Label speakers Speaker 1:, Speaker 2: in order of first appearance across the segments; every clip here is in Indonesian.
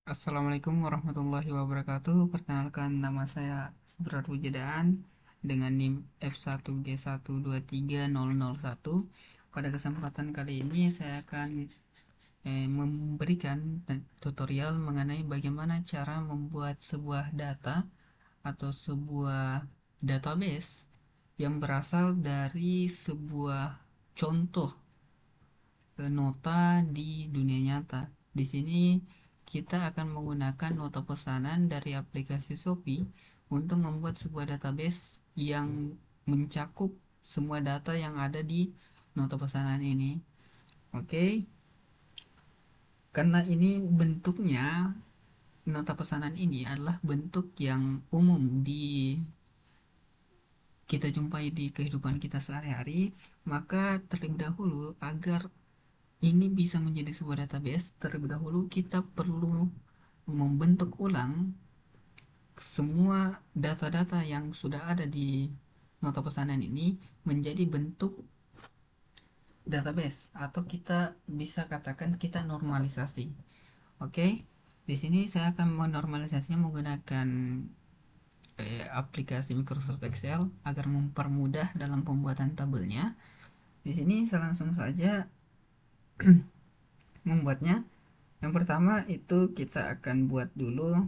Speaker 1: Assalamualaikum warahmatullahi wabarakatuh. Perkenalkan, nama saya Berat Wujudaan dengan NIM F1G1230001. Pada kesempatan kali ini saya akan memberikan tutorial mengenai bagaimana cara membuat sebuah data atau sebuah database yang berasal dari sebuah contoh nota di dunia nyata. Di sini kita akan menggunakan nota pesanan dari aplikasi Shopee untuk membuat sebuah database yang mencakup semua data yang ada di nota pesanan ini. Oke, karena ini bentuknya, nota pesanan ini adalah bentuk yang umum di kita jumpai di kehidupan kita sehari-hari, maka terlebih dahulu agar ini bisa menjadi sebuah database, terlebih dahulu kita perlu membentuk ulang semua data-data yang sudah ada di nota pesanan ini menjadi bentuk database, atau kita bisa katakan kita normalisasi. Oke, di sini saya akan menormalisasinya menggunakan aplikasi Microsoft Excel agar mempermudah dalam pembuatan tabelnya. Di sini saya langsung saja membuatnya. Yang pertama itu kita akan buat dulu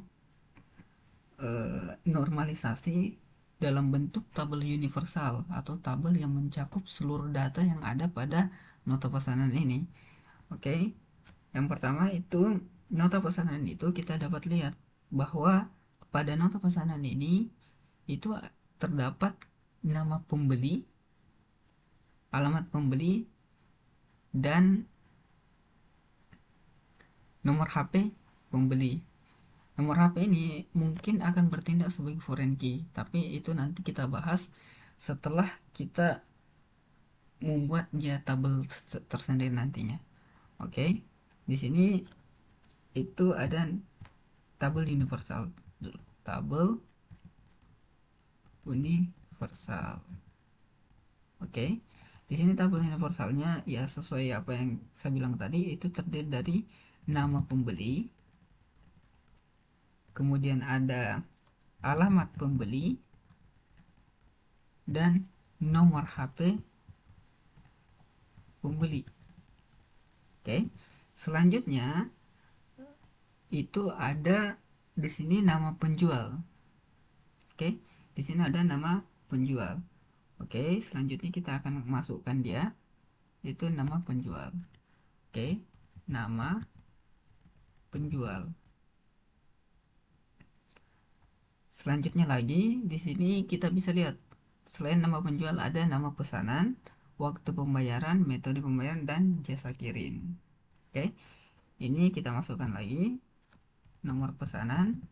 Speaker 1: normalisasi dalam bentuk tabel universal atau tabel yang mencakup seluruh data yang ada pada nota pesanan ini. Oke, yang pertama itu nota pesanan itu kita dapat lihat bahwa pada nota pesanan ini itu terdapat nama pembeli, alamat pembeli, dan nomor HP pembeli. Nomor HP ini mungkin akan bertindak sebagai foreign key, tapi itu nanti kita bahas setelah kita membuatnya tabel tersendiri nantinya. Oke, di sini itu ada tabel universal. Tabel universal. Oke, di sini tabel universalnya ya sesuai apa yang saya bilang tadi, itu terdiri dari nama pembeli, kemudian ada alamat pembeli, dan nomor HP pembeli. Oke, selanjutnya itu ada di sini nama penjual. Oke, di sini ada nama penjual. Oke, selanjutnya kita akan masukkan dia, itu nama penjual. Oke, nama penjual. Selanjutnya lagi di sini kita bisa lihat selain nama penjual ada nama pesanan, waktu pembayaran, metode pembayaran, dan jasa kirim. Oke, ini kita masukkan lagi nomor pesanan,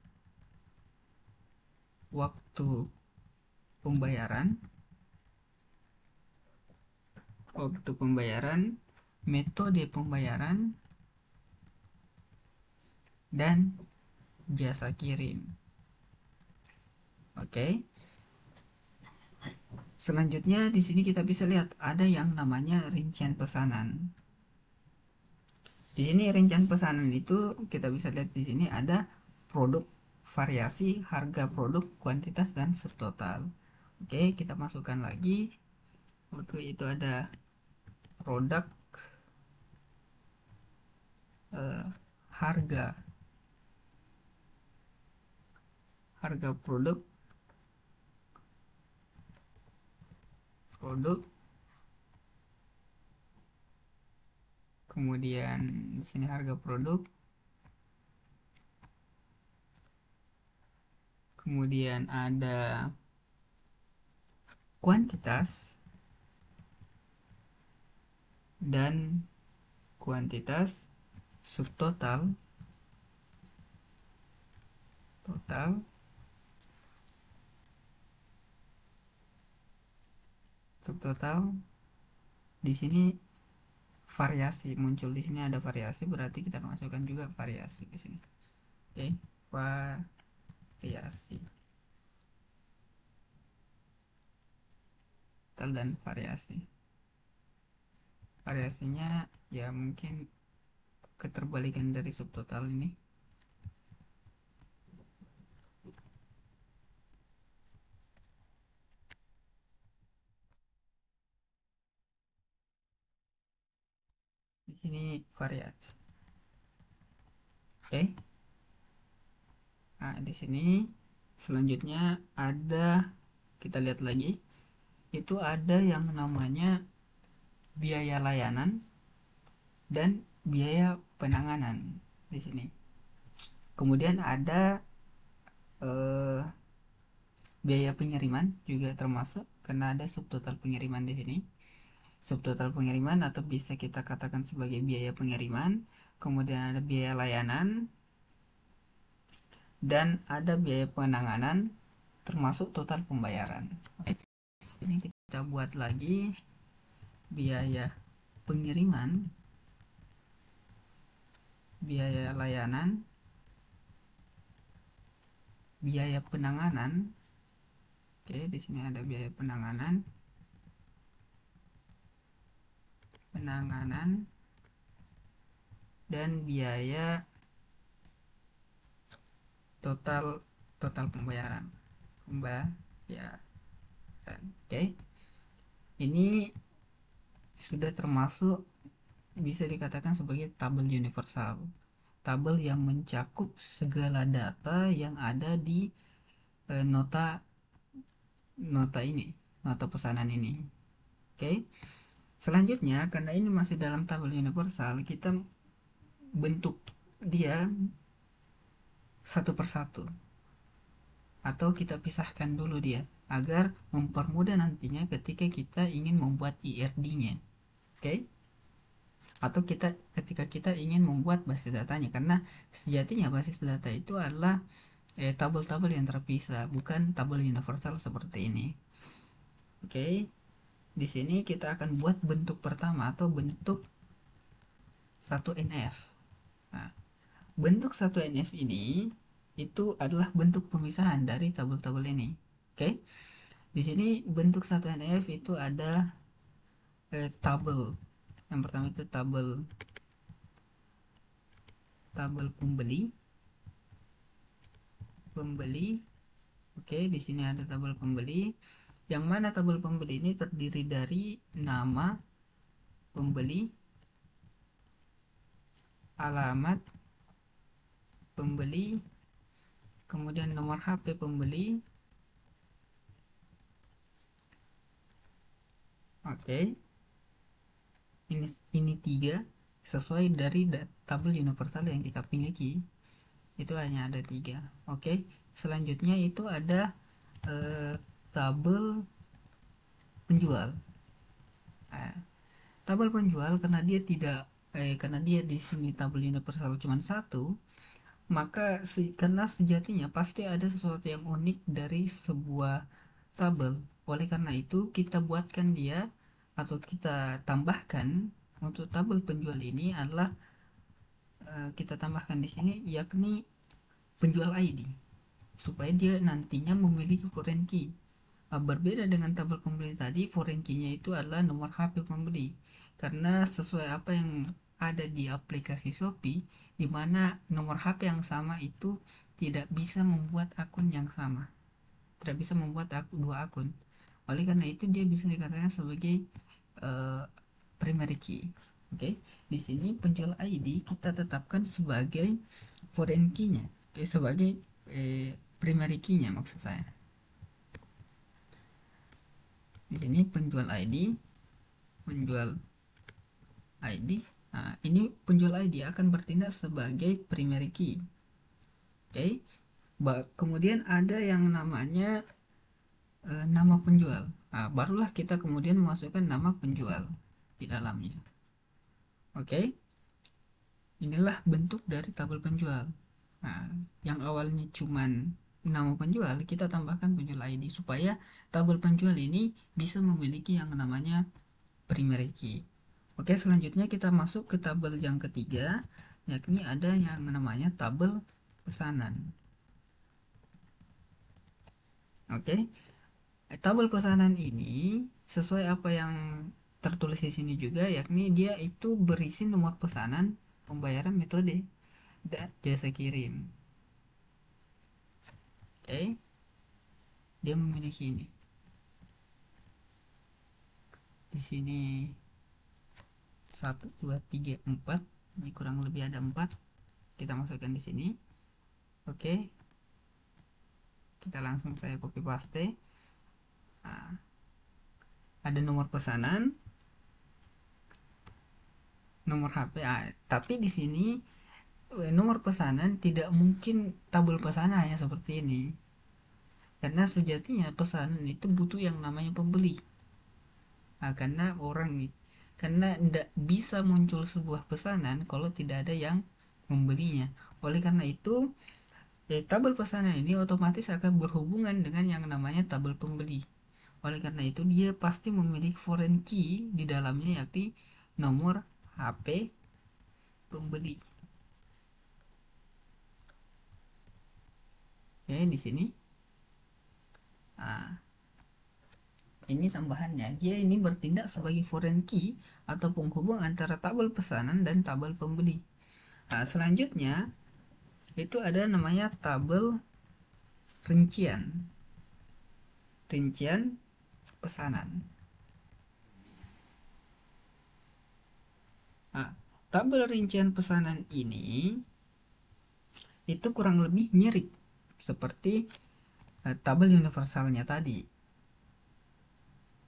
Speaker 1: waktu pembayaran, metode pembayaran, dan jasa kirim. Oke. Selanjutnya di sini kita bisa lihat ada yang namanya rincian pesanan. Di sini rincian pesanan itu kita bisa lihat di sini ada produk, variasi, harga produk, kuantitas, dan subtotal. Oke, kita masukkan lagi. Untuk itu ada produk, eh, harga, produk, produk, kemudian di sini harga produk, kemudian ada kuantitas dan kuantitas, subtotal, total, subtotal. Di sini variasi muncul, di sini ada variasi, berarti kita masukkan juga variasi di sini. Oke, variasi, total dan variasi. Variasinya ya mungkin keterbalikan dari subtotal ini. sini variasi. Oke. Nah, di sini selanjutnya ada, kita lihat lagi, itu ada yang namanya biaya layanan dan biaya penanganan di sini. Kemudian ada eh, biaya pengiriman juga termasuk karena ada subtotal pengiriman di sini. Subtotal pengiriman atau bisa kita katakan sebagai biaya pengiriman, kemudian ada biaya layanan dan ada biaya penanganan termasuk total pembayaran. Ini kita buat lagi biaya pengiriman, biaya layanan, biaya penanganan. Oke, di sini ada biaya penanganan dan biaya total total pembayaran. Pembayaran. Oke. Ini sudah termasuk bisa dikatakan sebagai tabel universal. Tabel yang mencakup segala data yang ada di nota nota ini, nota pesanan ini. Oke. Selanjutnya, karena ini masih dalam tabel universal, kita bentuk dia satu persatu atau kita pisahkan dulu dia agar mempermudah nantinya ketika kita ingin membuat IRD-nya. Oke? Atau ketika kita ingin membuat basis datanya, karena sejatinya basis data itu adalah tabel-tabel yang terpisah, bukan tabel universal seperti ini. Oke? Di sini kita akan buat bentuk pertama atau bentuk 1NF. Nah, bentuk 1NF ini itu adalah bentuk pemisahan dari tabel-tabel ini. Oke. Di sini bentuk 1NF itu ada tabel. Yang pertama itu tabel pembeli. Oke, di sini ada tabel pembeli. Yang mana tabel pembeli ini terdiri dari nama pembeli, alamat pembeli, kemudian nomor HP pembeli. Oke. Ini tiga sesuai dari tabel universal yang kita miliki, itu hanya ada tiga. Oke, selanjutnya itu ada tabel penjual. Nah, tabel penjual karena dia di sini tabel universal cuma satu, maka karena sejatinya pasti ada sesuatu yang unik dari sebuah tabel. Oleh karena itu kita buatkan dia atau kita tambahkan untuk tabel penjual ini adalah kita tambahkan di sini yakni penjual ID supaya dia nantinya memiliki foreign key. Berbeda dengan tabel pembeli tadi, foreign key-nya itu adalah nomor HP pembeli. Karena sesuai apa yang ada di aplikasi Shopee, di mana nomor HP yang sama itu tidak bisa membuat akun yang sama. Tidak bisa membuat dua akun. Oleh karena itu dia bisa dikatakan sebagai uh, primary key. Oke, di sini penjual ID kita tetapkan sebagai foreign key-nya, sebagai primary key-nya maksud saya. Di sini penjual ID. Nah, ini penjual ID akan bertindak sebagai primary key. Oke. Kemudian ada yang namanya nama penjual. Nah, barulah kita kemudian memasukkan nama penjual di dalamnya. Oke. Inilah bentuk dari tabel penjual. Nah, yang awalnya cuman nama penjual, kita tambahkan penjual ID supaya tabel penjual ini bisa memiliki yang namanya primary key. Oke, selanjutnya kita masuk ke tabel yang ketiga, yakni ada yang namanya tabel pesanan. Oke, tabel pesanan ini sesuai apa yang tertulis di sini juga, yakni dia itu berisi nomor pesanan, pembayaran, metode, dan jasa kirim. Oke, dia memiliki ini. Di sini 1 2 3 4, ini kurang lebih ada 4, kita masukkan di sini. Oke, kita langsung saya copy paste. Nah, ada nomor pesanan, nomor HP. Tapi di sini nomor pesanan tidak mungkin tabel pesanan hanya seperti ini, karena sejatinya pesanan itu butuh yang namanya pembeli. Karena karena tidak bisa muncul sebuah pesanan kalau tidak ada yang membelinya. Oleh karena itu, tabel pesanan ini otomatis akan berhubungan dengan yang namanya tabel pembeli. Oleh karena itu, dia pasti memiliki foreign key di dalamnya, yakni nomor HP pembeli. Oke, di sini. Nah, ini tambahannya. Dia ini bertindak sebagai foreign key atau penghubung antara tabel pesanan dan tabel pembeli. Nah, selanjutnya itu ada namanya tabel rincian. Rincian pesanan. Nah, tabel rincian pesanan ini itu kurang lebih mirip seperti tabel universalnya tadi.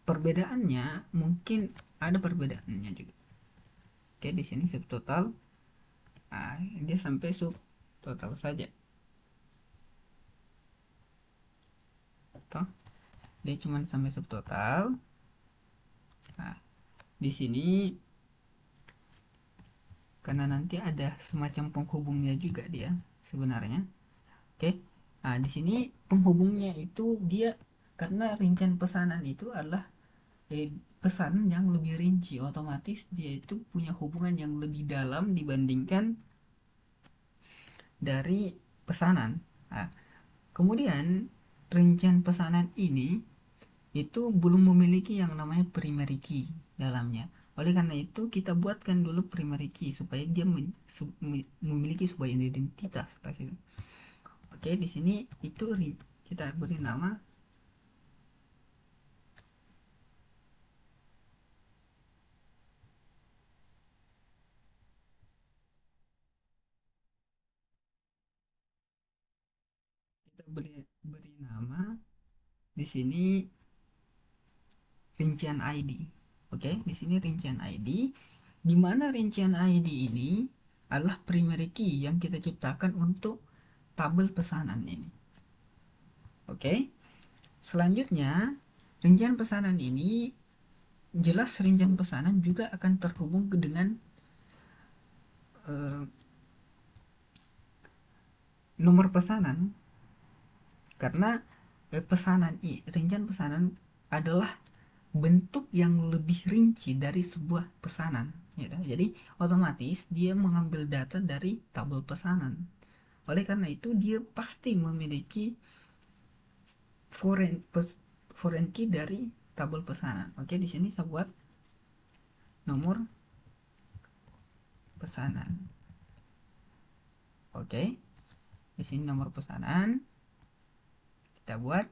Speaker 1: Perbedaannya mungkin ada perbedaannya juga. Oke, di sini subtotal. Nah, dia sampai subtotal saja. Toh, dia cuma sampai subtotal. Nah, di sini karena nanti ada semacam penghubungnya juga dia sebenarnya. Oke. Nah, di sini penghubungnya itu dia karena rincian pesanan itu adalah pesanan yang lebih rinci, otomatis dia itu punya hubungan yang lebih dalam dibandingkan dari pesanan. Nah, kemudian rincian pesanan ini itu belum memiliki yang namanya primary key dalamnya. Oleh karena itu kita buatkan dulu primary key supaya dia memiliki sebuah identitas. Oke, di sini itu kita beri nama kita beri nama di sini rincian ID. Oke, di sini rincian ID, di mana rincian ID ini adalah primary key yang kita ciptakan untuk tabel pesanan ini. Oke, selanjutnya rincian pesanan ini jelas rincian pesanan juga akan terhubung dengan eh, nomor pesanan, karena rincian pesanan adalah bentuk yang lebih rinci dari sebuah pesanan gitu. Jadi otomatis dia mengambil data dari tabel pesanan. Oleh karena itu dia pasti memiliki foreign key dari tabel pesanan. Oke, di sini saya buat nomor pesanan. Oke, di sini nomor pesanan kita buat.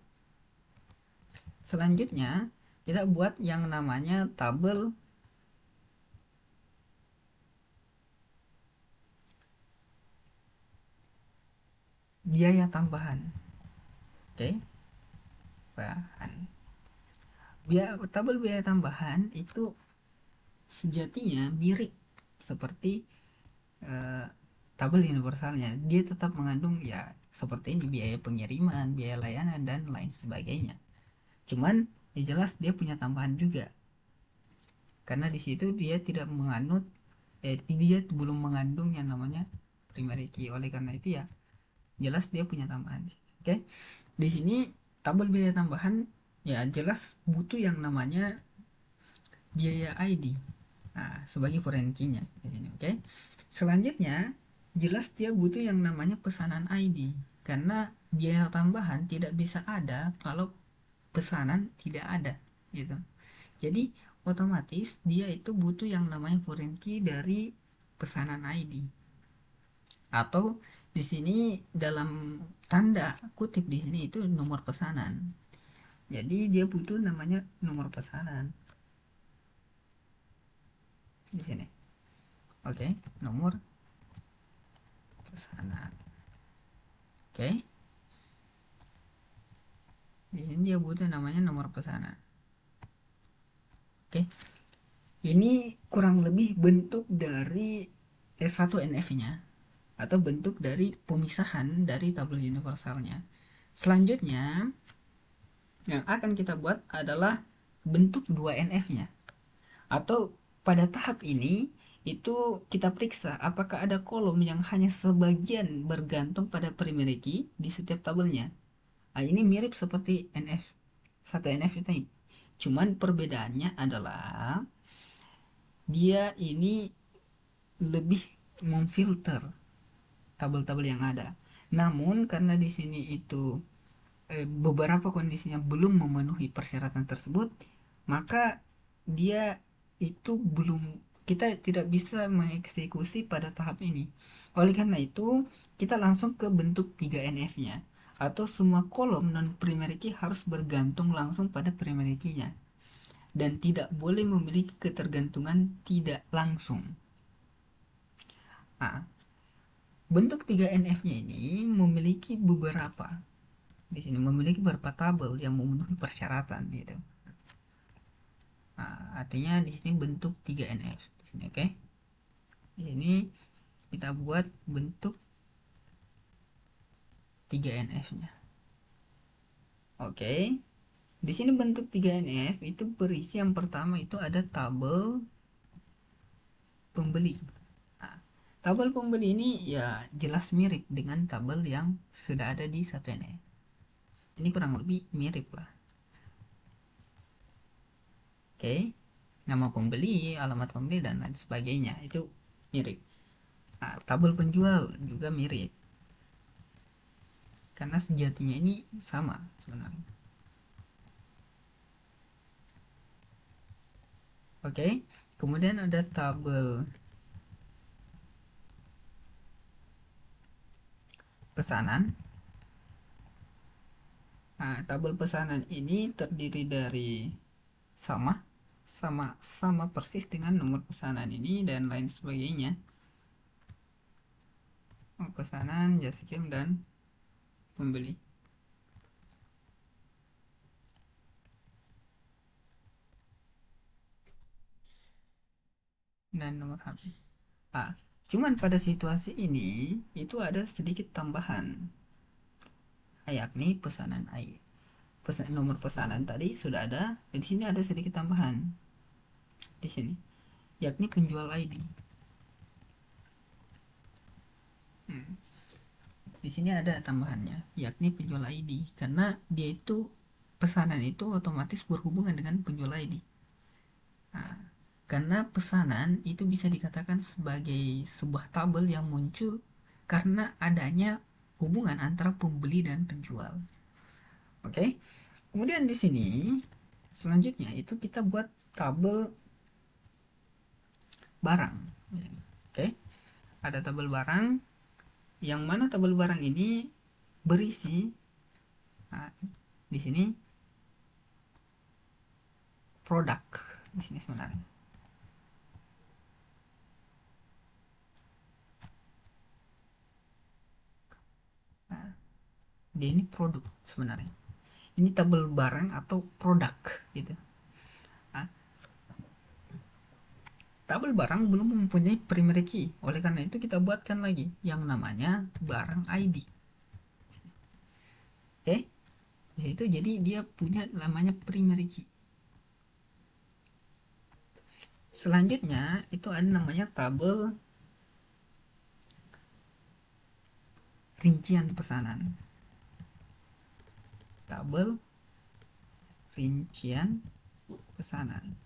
Speaker 1: Selanjutnya kita buat yang namanya tabel biaya tambahan. Oke, bahan tabel biaya tambahan itu sejatinya mirip seperti eh, tabel universalnya. Dia tetap mengandung ya seperti ini, biaya pengiriman, biaya layanan, dan lain sebagainya. Cuman ya jelas dia punya tambahan juga, karena di situ dia tidak menganut dia belum mengandung yang namanya primary key. Oleh karena itu ya jelas dia punya tambahan. Oke, di sini tabel biaya tambahan ya jelas butuh yang namanya biaya ID, nah, sebagai foreign key-nya di sini. Oke, selanjutnya jelas dia butuh yang namanya pesanan ID, karena biaya tambahan tidak bisa ada kalau pesanan tidak ada gitu. Jadi otomatis dia itu butuh yang namanya foreign key dari pesanan ID, atau di sini dalam tanda kutip di sini itu nomor pesanan. Jadi dia butuh namanya nomor pesanan. di sini. Oke, nomor pesanan. Oke, di sini dia butuh namanya nomor pesanan. Oke, ini kurang lebih bentuk dari S1NF-nya atau bentuk dari pemisahan dari tabel universalnya. Selanjutnya yang akan kita buat adalah bentuk 2NF-nya. Atau pada tahap ini itu kita periksa apakah ada kolom yang hanya sebagian bergantung pada primary key di setiap tabelnya. Nah, ini mirip seperti NF 1NF itu. Cuman perbedaannya adalah dia ini lebih memfilter tabel-tabel yang ada. Namun karena di sini itu beberapa kondisinya belum memenuhi persyaratan tersebut, maka dia itu belum, kita tidak bisa mengeksekusi pada tahap ini. Oleh karena itu, kita langsung ke bentuk 3NF-nya atau semua kolom non primary key harus bergantung langsung pada primary key-nya dan tidak boleh memiliki ketergantungan tidak langsung. Nah, bentuk 3NF-nya ini memiliki beberapa, di sini memiliki beberapa tabel yang memenuhi persyaratan gitu. Nah, artinya di sini bentuk 3NF di sini, oke. Di sini kita buat bentuk 3NF-nya. Oke. Di sini bentuk 3NF itu berisi yang pertama itu ada tabel pembeli. Nah, tabel pembeli ini ya jelas mirip dengan tabel yang sudah ada di 1NF. Ini kurang lebih mirip lah. Oke. Nama pembeli, alamat pembeli dan lain sebagainya itu mirip. Nah, tabel penjual juga mirip karena sejatinya ini sama sebenarnya. Oke, kemudian ada tabel pesanan. Nah, tabel pesanan ini terdiri dari sama sama sama persis dengan nomor pesanan ini dan lain sebagainya. Pesanan, jasa kirim dan pembeli. Dan nomor HP. Ah, cuman pada situasi ini itu ada sedikit tambahan, yakni pesanan air. Nomor pesanan tadi sudah ada, di sini ada sedikit tambahan di sini, yakni penjual ID. Hmm. Di sini ada tambahannya, yakni penjual ID, karena dia itu pesanan itu otomatis berhubungan dengan penjual ID. Nah, karena pesanan itu bisa dikatakan sebagai sebuah tabel yang muncul karena adanya hubungan antara pembeli dan penjual. Oke, kemudian di sini selanjutnya itu kita buat tabel barang. Oke, ada tabel barang yang mana tabel barang ini berisi, nah, di sini produk di sini sebenarnya. Nah, dia ini produk sebenarnya. Ini tabel barang atau produk gitu. Nah, tabel barang belum mempunyai primary key. Oleh karena itu kita buatkan lagi yang namanya barang ID. Oke, di situ jadi dia punya namanya primary key. Selanjutnya itu ada namanya tabel rincian pesanan. Tabel rincian pesanan.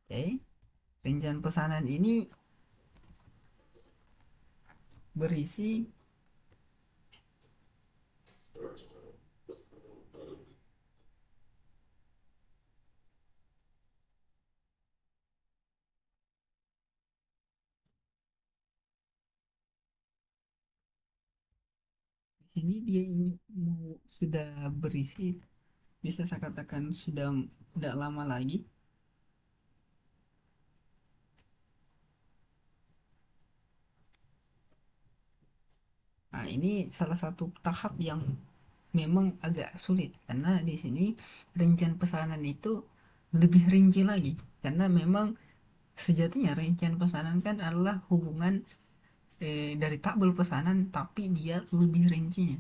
Speaker 1: Oke, rincian pesanan ini berisi, di sini dia ini mau sudah berisi bisa saya katakan sudah tidak lama lagi. Nah, ini salah satu tahap yang memang agak sulit karena di sini rincian pesanan itu lebih rinci lagi, karena memang sejatinya rincian pesanan kan adalah hubungan dari tabel pesanan, tapi dia lebih rincinya.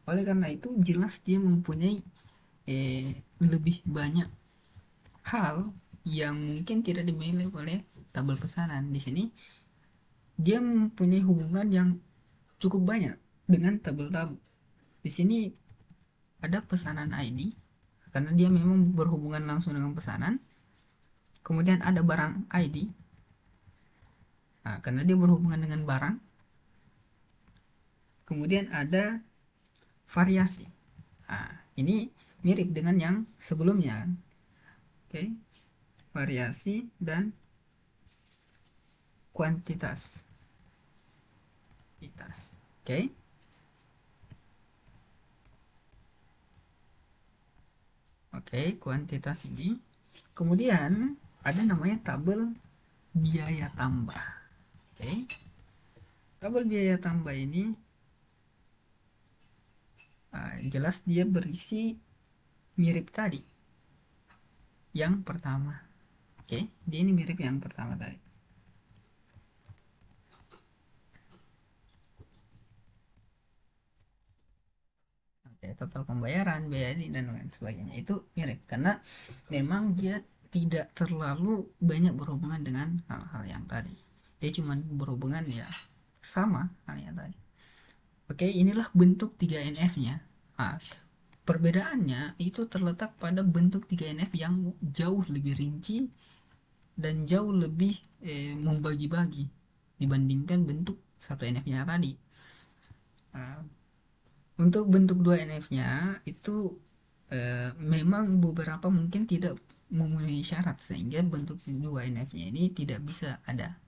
Speaker 1: Oleh karena itu jelas dia mempunyai lebih banyak hal yang mungkin tidak dimiliki oleh tabel pesanan. Di sini dia mempunyai hubungan yang cukup banyak dengan tabel-tabel. Di sini ada pesanan ID karena dia memang berhubungan langsung dengan pesanan. Kemudian ada barang ID, nah, karena dia berhubungan dengan barang. Kemudian ada variasi. Nah, ini mirip dengan yang sebelumnya. Oke, variasi dan kuantitas. Oke. Oke, kuantitas ini. Kemudian ada namanya tabel biaya tambah. Oke. Tabel biaya tambah ini jelas dia berisi mirip tadi yang pertama. Oke, dia ini mirip yang pertama tadi. Oke, total pembayaran, biaya ini dan lain sebagainya itu mirip karena memang dia tidak terlalu banyak berhubungan dengan hal-hal yang tadi. Dia cuma berhubungan ya sama halnya tadi. Oke, inilah bentuk 3NF-nya. Nah, perbedaannya itu terletak pada bentuk 3NF yang jauh lebih rinci dan jauh lebih membagi-bagi dibandingkan bentuk 1NF-nya tadi. Nah, untuk bentuk 2NF-nya itu memang beberapa mungkin tidak memenuhi syarat sehingga bentuk 2NF-nya ini tidak bisa ada.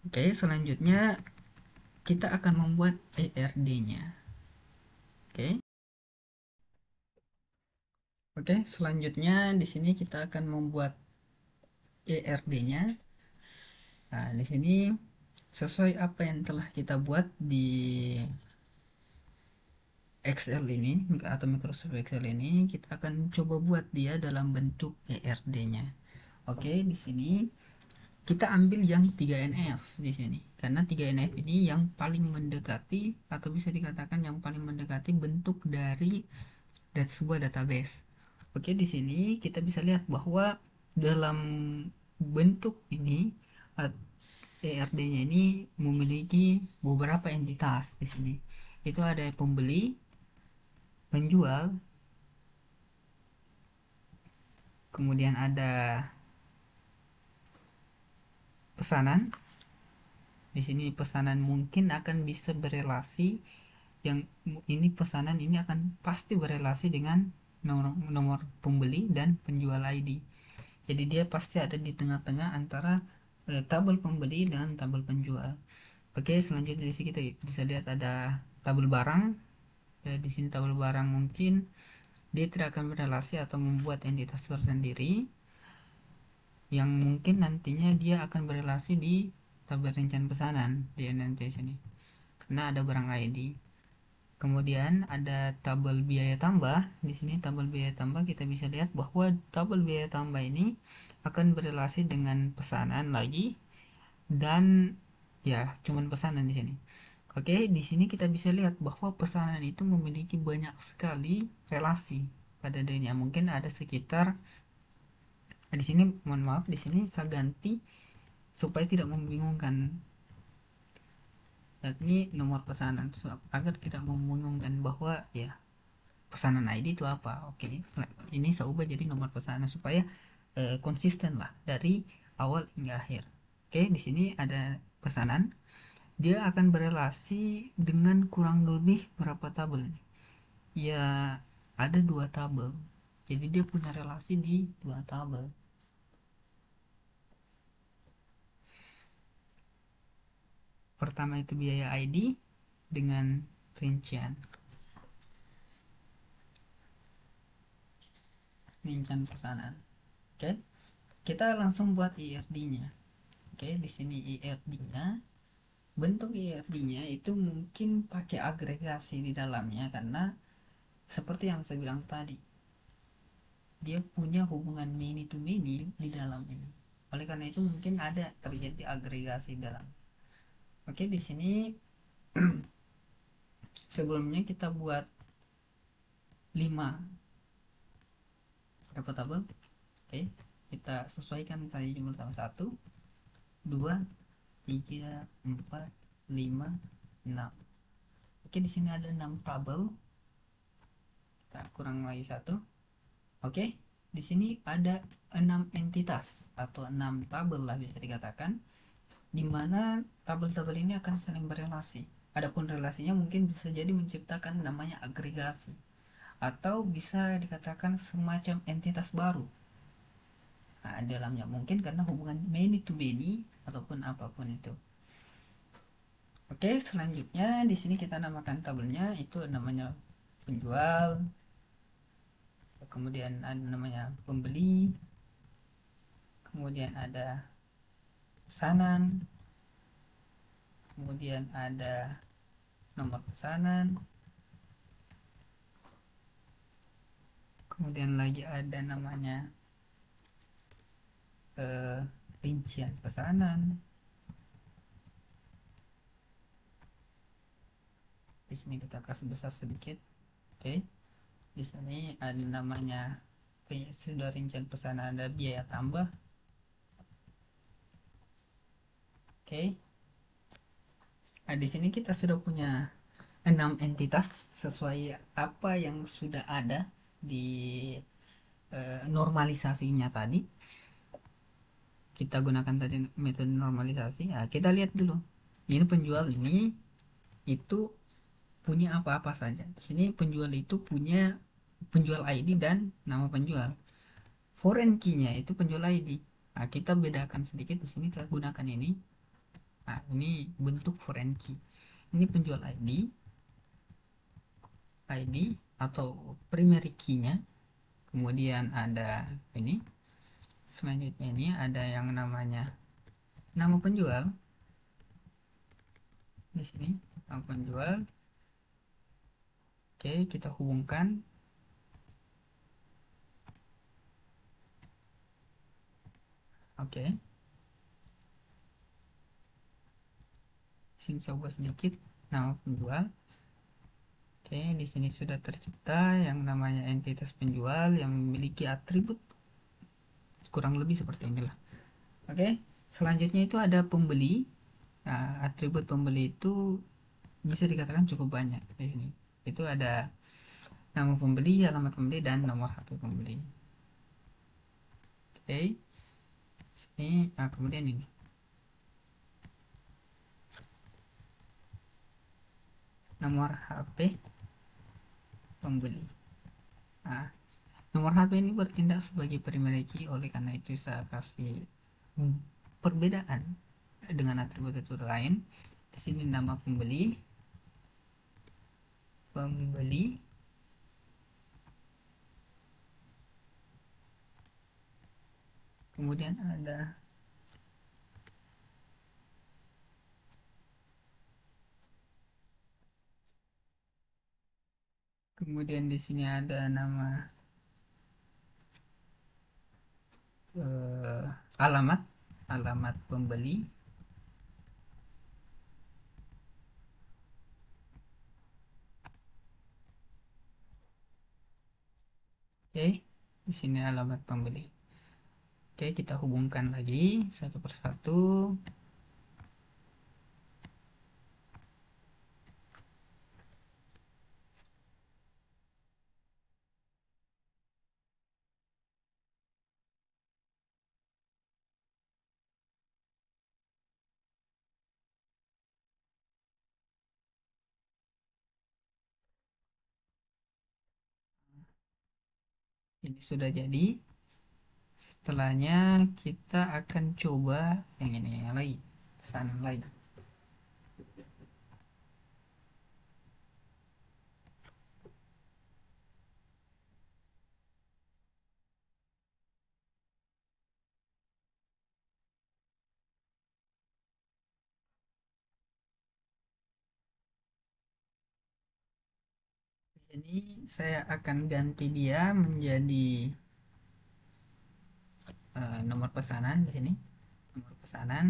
Speaker 1: Oke, selanjutnya kita akan membuat ERD-nya. Oke. Oke, selanjutnya di sini kita akan membuat ERD-nya. Nah, di sini sesuai apa yang telah kita buat di Excel ini atau Microsoft Excel ini, kita akan coba buat dia dalam bentuk ERD-nya. Oke, di sini kita ambil yang 3NF di sini. Karena 3NF ini yang paling mendekati atau bisa dikatakan yang paling mendekati bentuk dari sebuah database. Oke, di sini kita bisa lihat bahwa dalam bentuk ini ERD-nya ini memiliki beberapa entitas di sini. Itu ada pembeli, penjual, kemudian ada pesanan. Di sini pesanan mungkin akan bisa berelasi, yang ini pesanan ini akan pasti berelasi dengan nomor pembeli dan penjual ID. Jadi dia pasti ada di tengah-tengah antara tabel pembeli dan tabel penjual. Oke, selanjutnya di sini kita bisa lihat ada tabel barang. Di sini tabel barang mungkin dia tidak akan berelasi atau membuat entitas tersendiri yang mungkin nantinya dia akan berelasi di tabel rincian pesanan di nanti sini karena ada barang ID. Kemudian ada tabel biaya tambah. Di sini tabel biaya tambah kita bisa lihat bahwa tabel biaya tambah ini akan berelasi dengan pesanan lagi dan ya cuman pesanan di sini. Oke, di sini kita bisa lihat bahwa pesanan itu memiliki banyak sekali relasi pada dirinya. Mungkin ada sekitar di sini, mohon maaf, di sini saya ganti supaya tidak membingungkan, yakni nomor pesanan agar tidak membingungkan bahwa ya pesanan ID itu apa. Oke, ini saya ubah jadi nomor pesanan supaya konsisten lah dari awal hingga akhir. Oke, di sini ada pesanan, dia akan berelasi dengan kurang lebih berapa tabel, ya ada dua tabel, jadi dia punya relasi di dua tabel. Pertama itu biaya ID dengan rincian. rincian pesanan. Oke, kita langsung buat IRD-nya. Oke, di sini IRD-nya, bentuk IRD-nya itu mungkin pakai agregasi di dalamnya karena seperti yang saya bilang tadi, dia punya hubungan many to many di dalam ini. Oleh karena itu mungkin ada terjadi agregasi dalam. Oke, di sini sebelumnya kita buat 5 reputable. Oke, kita sesuaikan saja jumlah tambah 1, 2, 3, 4, 5, 6. Oke, di sini ada 6 tabel. Kita kurang lagi 1. Oke, di sini ada 6 entitas atau 6 tabel lah bisa dikatakan, di mana tabel-tabel ini akan saling berelasi. Adapun relasinya mungkin bisa jadi menciptakan namanya agregasi atau bisa dikatakan semacam entitas baru. Nah, dalamnya mungkin karena hubungan many to many ataupun apapun itu. Oke, selanjutnya di sini kita namakan tabelnya itu namanya penjual, kemudian ada namanya pembeli, kemudian ada pesanan, kemudian ada nomor pesanan, kemudian lagi ada namanya rincian pesanan. Di sini kita kasih besar sedikit. Oke, di sini ada namanya sudah rincian pesanan, ada biaya tambah. Oke, nah di sini kita sudah punya 6 entitas sesuai apa yang sudah ada di normalisasinya tadi. Kita gunakan tadi metode normalisasi. Nah, kita lihat dulu. Ini penjual ini itu punya apa-apa saja. Di sini penjual itu punya penjual ID dan nama penjual. Foreign key-nya itu penjual ID. Nah, kita bedakan sedikit di sini saya gunakan ini. Nah, ini bentuk foreign key. Ini penjual ID atau primary key-nya. Kemudian ada ini. Selanjutnya ini ada yang namanya nama penjual. Di sini nama penjual. Oke, kita hubungkan. Oke, sini coba sedikit nama penjual. Oke, di sini sudah tercipta yang namanya entitas penjual yang memiliki atribut kurang lebih seperti inilah. Oke, selanjutnya itu ada pembeli. Nah, atribut pembeli itu bisa dikatakan cukup banyak di sini. Itu ada nama pembeli, alamat pembeli, dan nomor HP pembeli. Oke, sini, nah kemudian ini nomor HP pembeli. Nah, nomor HP ini bertindak sebagai primary key, oleh karena itu saya kasih perbedaan dengan atribut-atribut lain. Di sini nama pembeli, kemudian di sini ada nama eh, alamat pembeli. Oke, di sini alamat pembeli. Oke, kita hubungkan lagi satu persatu. Ini sudah jadi. Setelahnya kita akan coba yang ini yang lagi, pesanan lagi. Jadi saya akan ganti dia menjadi nomor pesanan di sini. Nomor pesanan.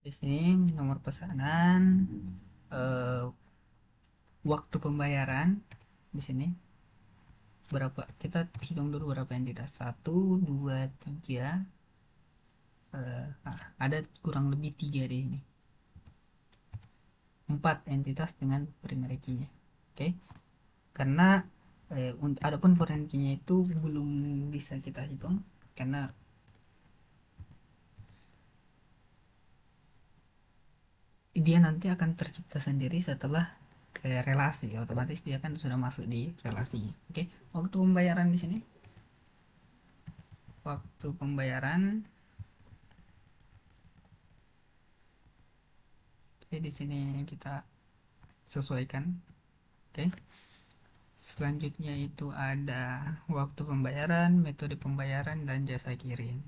Speaker 1: Di sini nomor pesanan, eh, waktu pembayaran di sini berapa, kita hitung dulu berapa entitas, satu dua tiga, ada kurang lebih tiga di sini, empat entitas dengan primary key-nya. Oke, karena adapun foreign key-nya itu belum bisa kita hitung karena dia nanti akan tercipta sendiri setelah relasi, otomatis dia kan sudah masuk di relasi. Oke, waktu pembayaran di sini, waktu pembayaran, oke, di sini kita sesuaikan. Oke, selanjutnya itu ada waktu pembayaran, metode pembayaran, dan jasa kirim.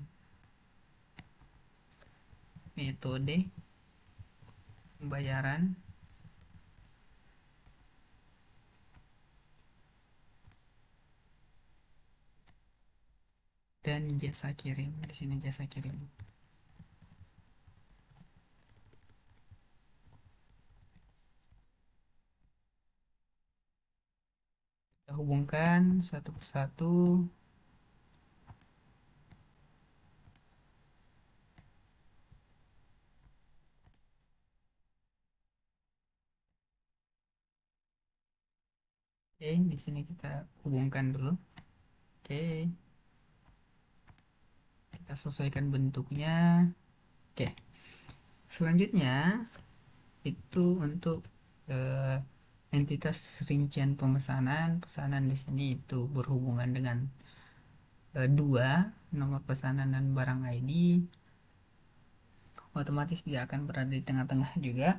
Speaker 1: Metode pembayaran dan jasa kirim. Di sini jasa kirim. Kita hubungkan satu persatu. Oke, di sini kita hubungkan dulu. Oke, kita sesuaikan bentuknya. Oke, selanjutnya itu untuk eh, entitas rincian pemesanan. Pesanan di sini itu berhubungan dengan dua, nomor pesanan dan barang ID. Otomatis dia akan berada di tengah-tengah juga.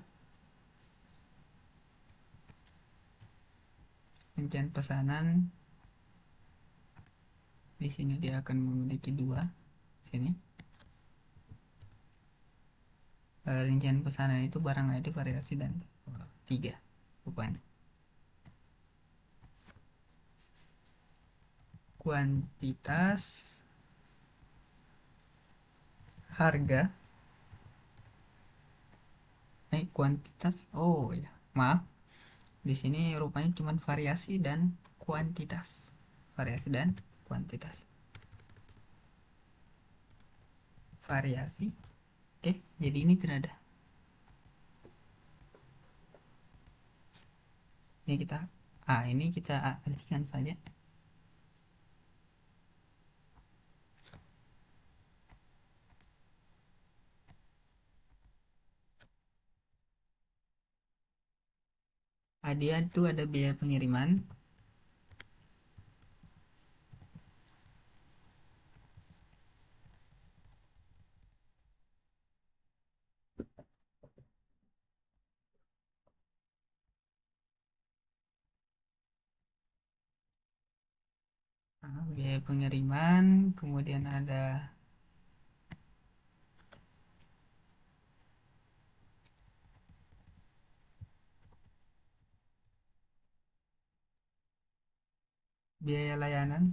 Speaker 1: Rincian pesanan di sini dia akan memiliki dua. Sini rincian pesanan itu barang ID, variasi, dan tiga rupanya. Kuantitas, harga, kuantitas, oh ya, maaf, di sini rupanya cuma variasi dan kuantitas. Variasi dan kuantitas. Variasi. Jadi ini tidak ada. Ini kita alihkan saja. Dia itu ada biaya pengiriman. Biaya pengiriman, kemudian ada biaya layanan.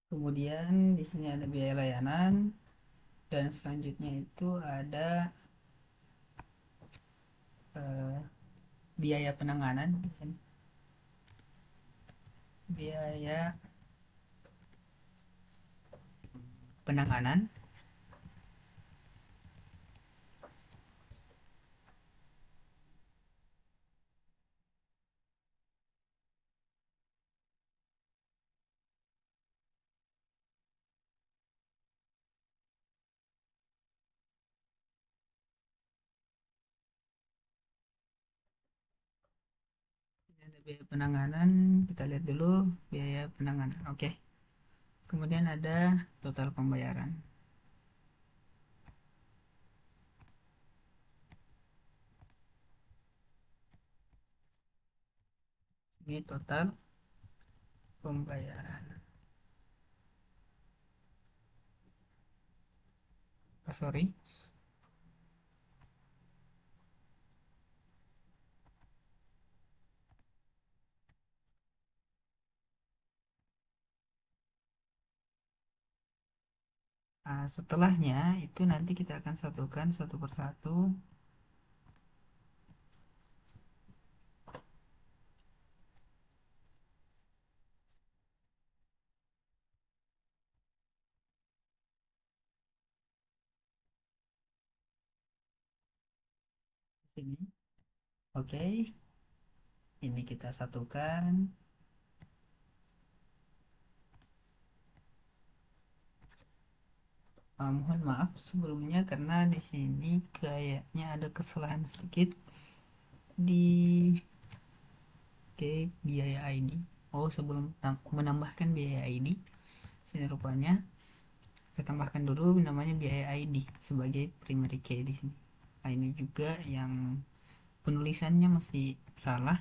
Speaker 1: Kemudian di sini ada biaya layanan. Dan selanjutnya itu ada eh, biaya penanganan di sini. Biaya penanganan. Ini ada biaya penanganan, kita lihat dulu biaya penanganan. Oke. Kemudian ada total pembayaran. Ini total pembayaran. Oh, sorry. Nah, setelahnya itu nanti kita akan satukan satu persatu. Sini. Oke, ini kita satukan. Mohon maaf sebelumnya karena di sini kayaknya ada kesalahan sedikit di biaya ID. Oh, sebelum menambahkan biaya ID, sini rupanya saya tambahkan dulu namanya biaya ID sebagai primary key di sini. Nah, ini juga yang penulisannya masih salah.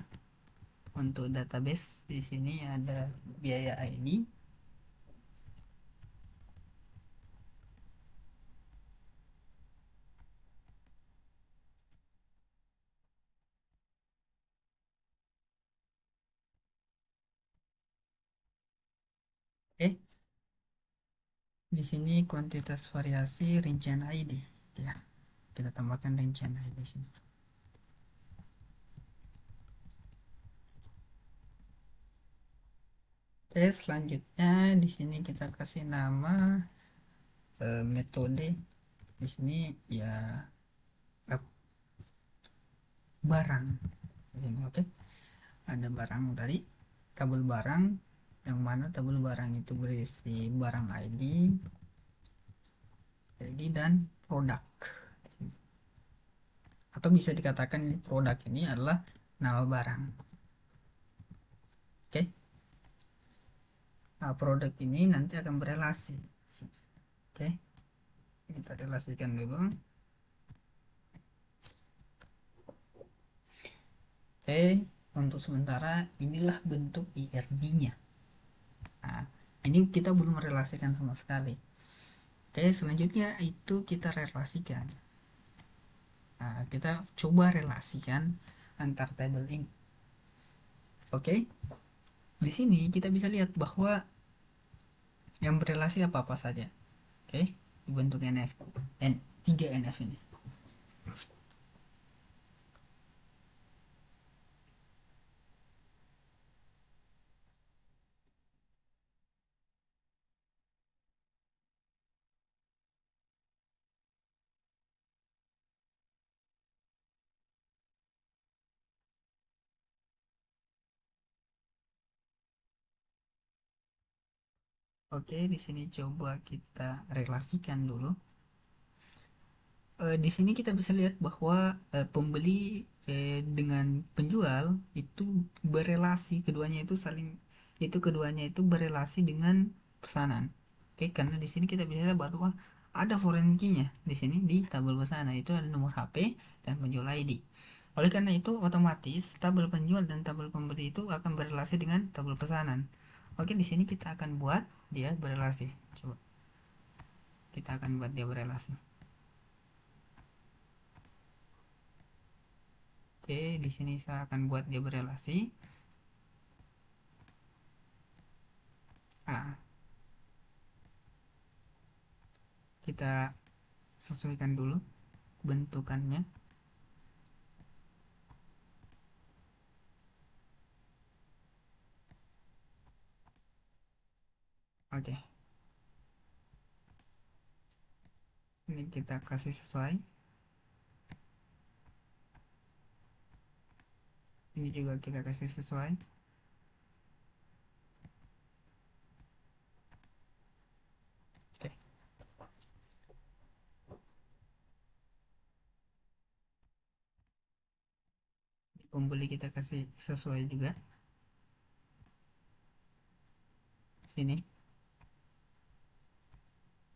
Speaker 1: Untuk database di sini ada biaya ID. Oke, di sini kuantitas variasi rincian ID. Ya, kita tambahkan rincian ID di sini. Oke, selanjutnya di sini kita kasih nama metode di sini ya barang di sini. Oke, ada barang tadi tabel barang yang mana tabel barang itu berisi barang ID dan produk, atau bisa dikatakan produk ini adalah nama barang. Oke, nah, produk ini nanti akan berelasi. Oke, kita relasikan dulu. Oke, untuk sementara inilah bentuk IRD-nya. Nah, ini kita belum merelasikan sama sekali. Oke, selanjutnya itu kita relasikan. Nah, kita coba relasikan antar tabel ini. Oke, di sini kita bisa lihat bahwa yang berelasi apa-apa saja. Oke, bentuk NF, 3 NF ini. Oke, di sini coba kita relasikan dulu. Di sini kita bisa lihat bahwa pembeli dengan penjual itu berelasi, keduanya itu berelasi dengan pesanan. Oke, karena di sini kita bisa lihat bahwa ada foreign key-nya di sini di tabel pesanan itu ada nomor HP dan penjual ID. Oleh karena itu otomatis tabel penjual dan tabel pembeli itu akan berelasi dengan tabel pesanan. Oke, di sini kita akan buat dia berelasi. Coba kita akan buat dia berelasi. Oke, di sini saya akan buat dia berelasi. Nah, kita sesuaikan dulu bentukannya. Oke, ini kita kasih sesuai. Ini juga kita kasih sesuai. Oke, pembeli kita kasih sesuai juga. Sini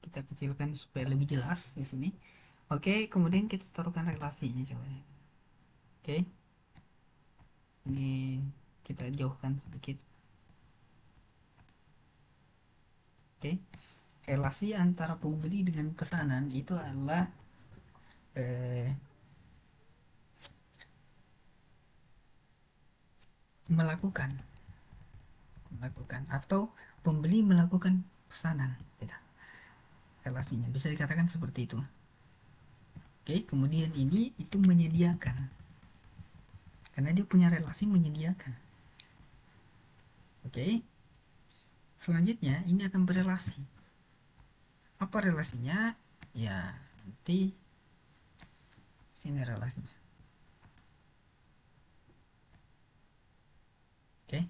Speaker 1: kita kecilkan supaya lebih jelas di sini. Oke, kemudian kita taruhkan relasinya coba. Oke, ini kita jauhkan sedikit. Oke, relasi antara pembeli dengan pesanan itu adalah eh, melakukan melakukan atau pembeli melakukan pesanan, gitu. Relasinya bisa dikatakan seperti itu. Oke, kemudian ini itu menyediakan, karena dia punya relasi menyediakan. Oke, selanjutnya ini akan berelasi. Apa relasinya? Ya, nanti sini relasinya. Oke,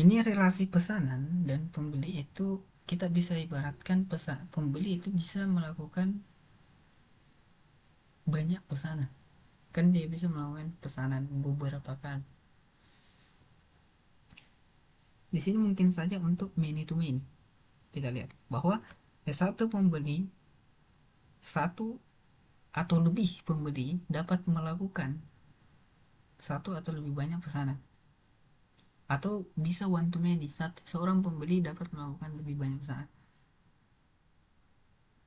Speaker 1: ini relasi pesanan dan pembeli itu kita bisa ibaratkan pembeli itu bisa melakukan banyak pesanan. Kan dia bisa melakukan pesanan beberapa kali. Di sini mungkin saja untuk many to many. Kita lihat bahwa satu pembeli, satu atau lebih pembeli dapat melakukan satu atau lebih banyak pesanan, atau bisa one to many, seorang pembeli dapat melakukan lebih banyak pesanan.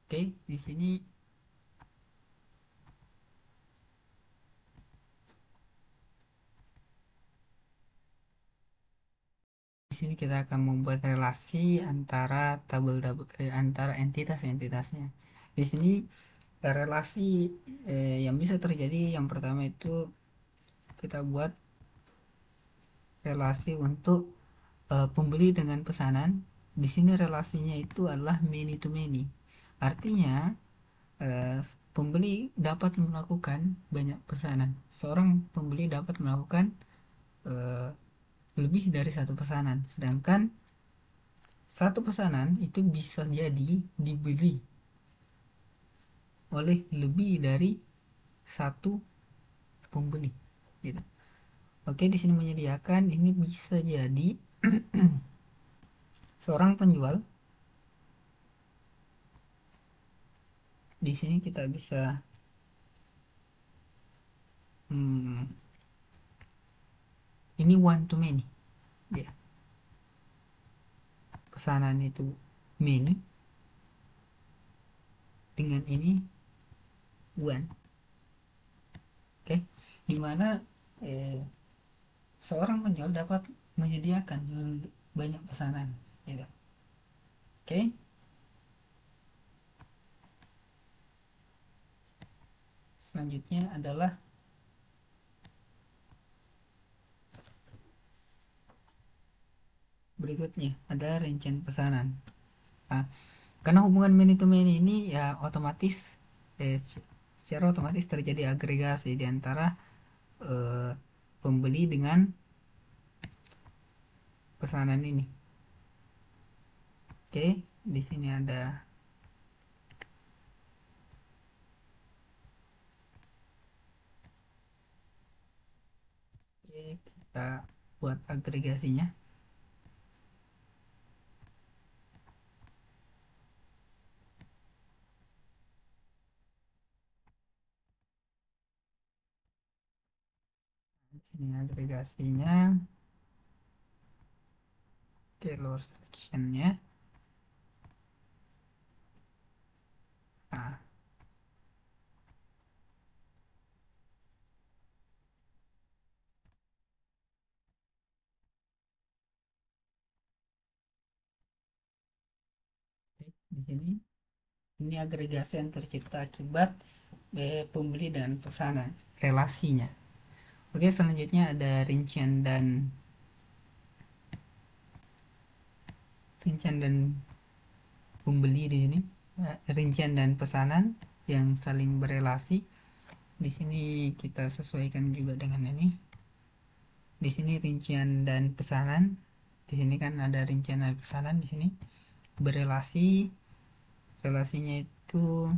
Speaker 1: Oke, di sini kita akan membuat relasi antara antara entitas-entitasnya. Di sini relasi yang bisa terjadi yang pertama itu kita buat relasi untuk pembeli dengan pesanan. Di sini relasinya itu adalah many to many. Artinya eh, pembeli dapat melakukan banyak pesanan. Seorang pembeli dapat melakukan eh, lebih dari satu pesanan. Sedangkan satu pesanan itu bisa jadi dibeli oleh lebih dari satu pembeli. Gitu. Oke, di sini menyediakan ini bisa jadi seorang penjual. Di sini kita bisa hmm, ini one to many. Ya, pesanan itu many, dengan ini one. Oke, dimana eh, seorang penjual dapat menyediakan banyak pesanan, gitu. Oke, selanjutnya adalah berikutnya ada rincian pesanan. Nah, karena hubungan many to many ini ya otomatis secara otomatis terjadi agregasi di antara eh, pembeli dengan pesanan ini. Oke, di sini ada. Oke, kita buat agregasinya. Di sini agregasinya. Oke, lower sectionnya. Nah, oke, di sini Ini agregasi yang tercipta akibat pembeli dan pesanan, relasinya. Oke, selanjutnya ada rincian dan pembeli di sini. Rincian dan pesanan yang saling berelasi. Di sini kita sesuaikan juga dengan ini. Di sini rincian dan pesanan. Di sini kan ada rincian dan pesanan di sini berelasi. Relasinya itu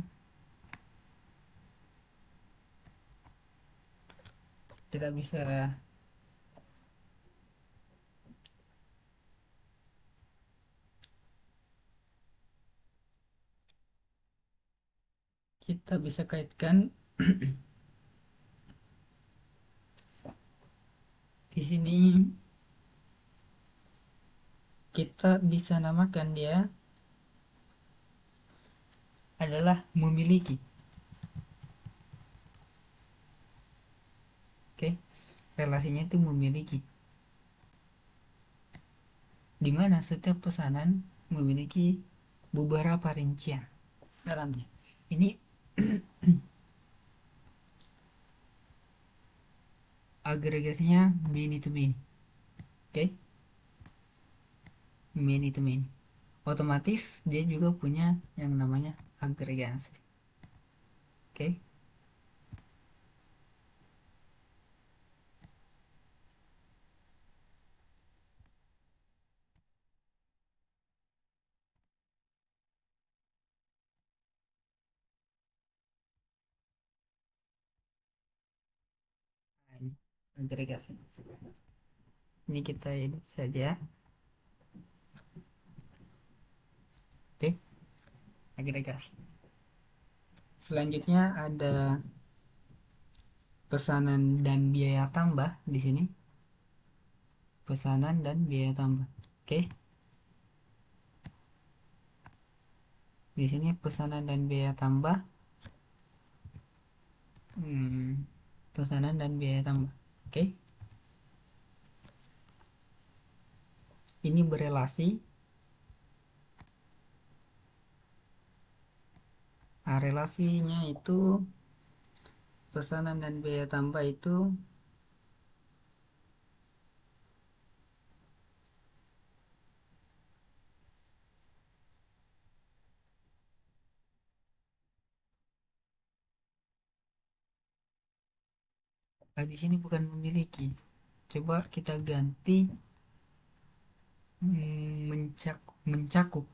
Speaker 1: kita bisa kaitkan di sini. Kita bisa namakan dia adalah memiliki. Oke, relasinya itu memiliki, di mana setiap pesanan memiliki beberapa rincian dalamnya. Ini agregasinya many to many. Oke, many to many. Otomatis dia juga punya yang namanya agregasi. Oke. Nah, ini agregasi. Ini kita edit saja. Oke, agregasi. Selanjutnya ada pesanan dan biaya tambah di sini. Pesanan dan biaya tambah. Oke. Di sini pesanan dan biaya tambah. Pesanan dan biaya tambah. Oke. Ini berelasi. Nah, relasinya itu pesanan dan biaya tambah itu di sini bukan memiliki. Coba kita ganti mencakup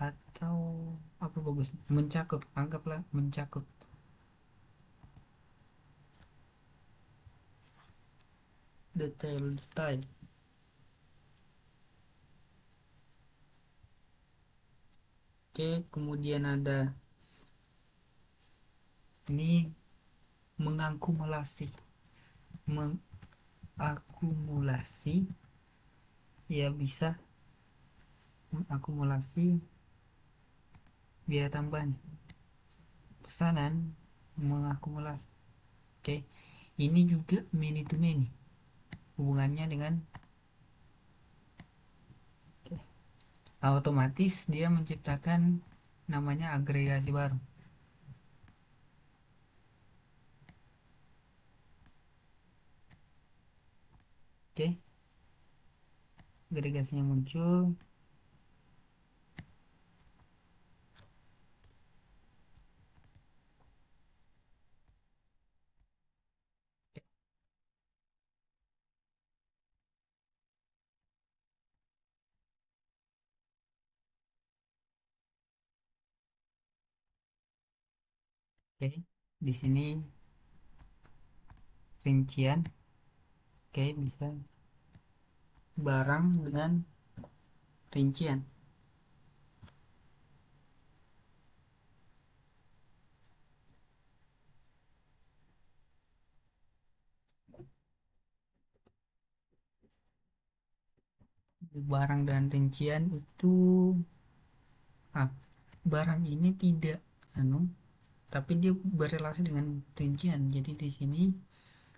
Speaker 1: atau apa bagus? Mencakup, anggaplah mencakup. Detail. Oke, kemudian ada ini mengakumulasi. Mengakumulasi ya bisa mengakumulasi biaya tambahan pesanan mengakumulasi. Oke, ini juga many to many hubungannya dengan otomatis dia menciptakan namanya agregasi baru. Oke, agregasinya muncul. Oke, di sini rincian. Oke, bisa barang dengan rincian. Barang dan rincian itu ah, barang ini tidak tapi dia berelasi dengan rincian. Jadi di sini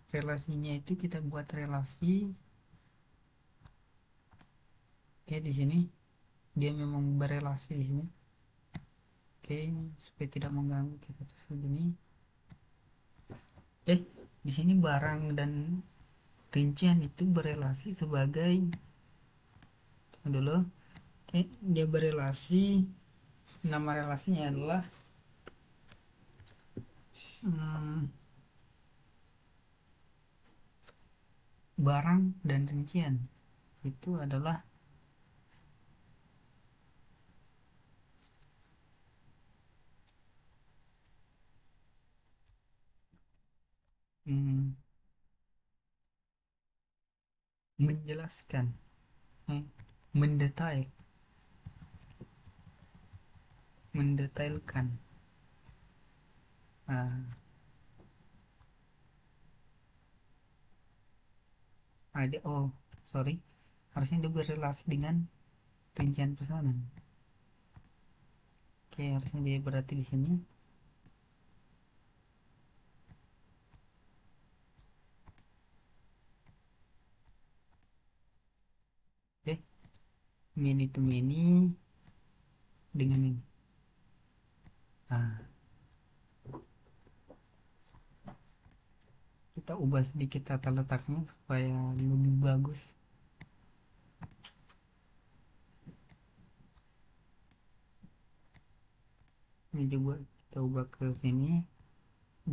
Speaker 1: relasinya itu kita buat relasi. Oke, di sini dia memang berelasi di sini. Oke, supaya tidak mengganggu kita terus begini. eh di sini barang dan rincian itu berelasi sebagai, tunggu dulu. Oke, dia berelasi, nama relasinya adalah hmm, barang dan rincian itu adalah hmm, menjelaskan, eh, mendetail, mendetailkan. Ah, ada, oh sorry, harusnya dia berrelasi dengan rincian pesanan. Oke, harusnya dia berarti di sini. Oke, many to many dengan ini. Ah, kita ubah sedikit tata letaknya supaya lebih bagus. Ini juga kita ubah ke sini,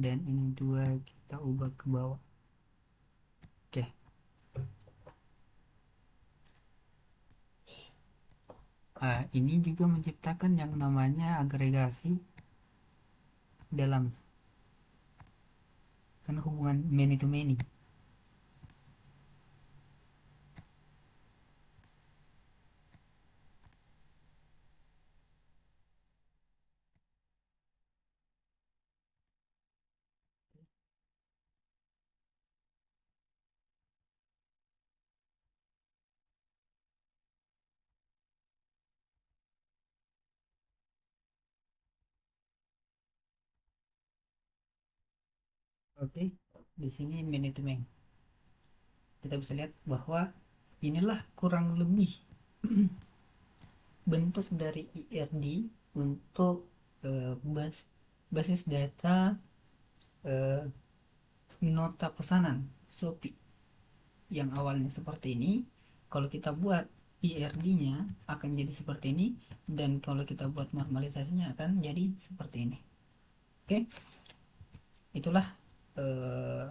Speaker 1: dan ini dua kita ubah ke bawah. Oke. Ah, ini juga menciptakan yang namanya agregasi dalam, karena hubungan many to many. Oke, di sini many to many kita bisa lihat bahwa inilah kurang lebih bentuk dari IRD untuk basis data eh, nota pesanan Shopee yang awalnya seperti ini. Kalau kita buat IRD-nya akan jadi seperti ini, dan kalau kita buat normalisasinya akan jadi seperti ini. Oke, itulah eh,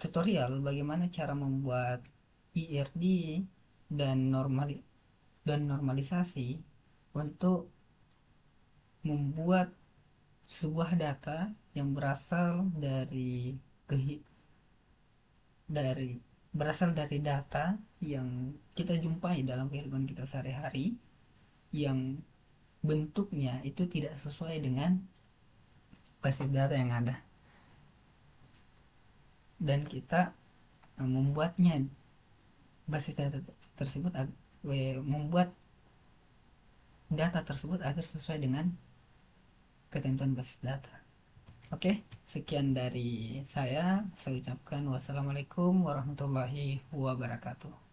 Speaker 1: tutorial bagaimana cara membuat IRD dan normalisasi untuk membuat sebuah data yang dari berasal dari data yang kita jumpai dalam kehidupan kita sehari-hari, yang bentuknya itu tidak sesuai dengan basis data yang ada, dan kita membuatnya, basis data tersebut, membuat data tersebut agar sesuai dengan ketentuan basis data. Oke, sekian dari saya ucapkan wassalamualaikum warahmatullahi wabarakatuh.